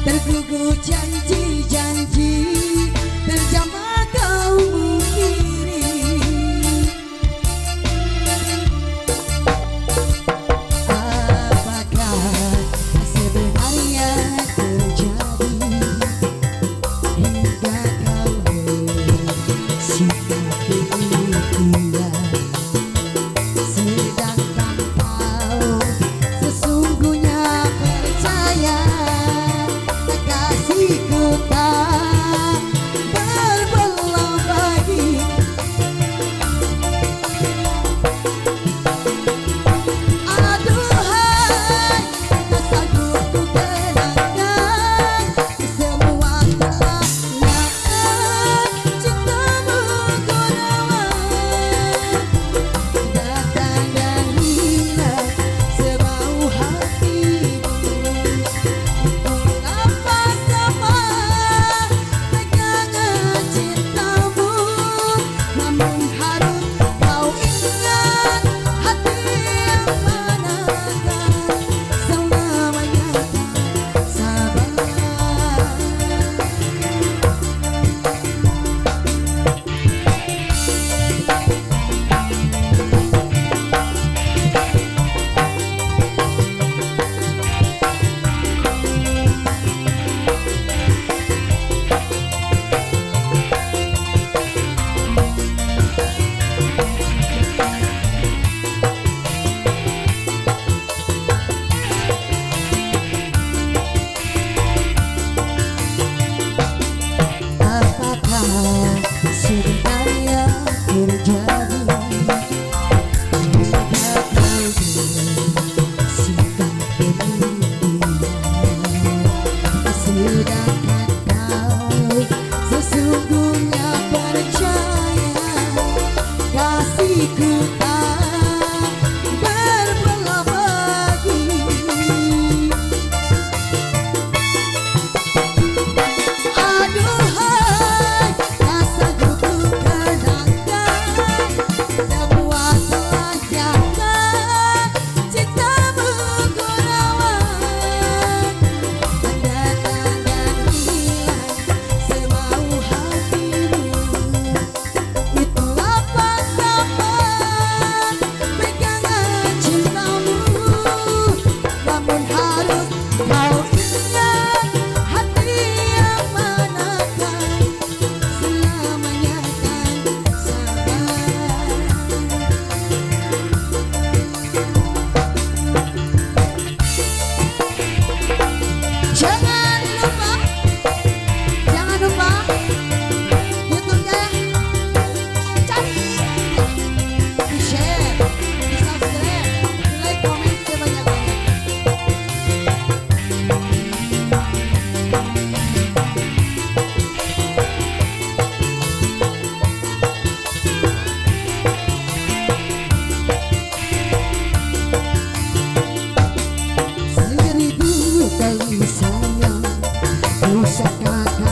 tergugur janji-janji terjamah kau mungkiri. Apakah sebenarnya terjadi hingga kau bersikap demikian, sedangkan kau sesungguhnya percaya kasihku tak berbelah bagi. Aduhai, tak sanggup ku kenangkan semua kenangan cintamu gunawan, datang dan hilang semau hatimu. Apa sama pegangan cintamu, namun harus kau ingat hati yang manakah selamanya tak sabar. Apakah sebenarnya terjadi hingga kau bersikap demikian, sedangkan kau sesungguhnya percaya kasihku tak berbelah bagi. Aduhai, tak sanggup ku kenangkan semua telah nyata cintamu gunawan, datang dan hilang semau hatimu. Itulah sama pegangan cintamu, namun harus kau ingat hati yang manakah selamanya kan sabar. Jangan lupa YouTube-nya, cari, di share, di subscribe, di like, komen sebanyak-banyak. Seribu kali sayang, usah kakak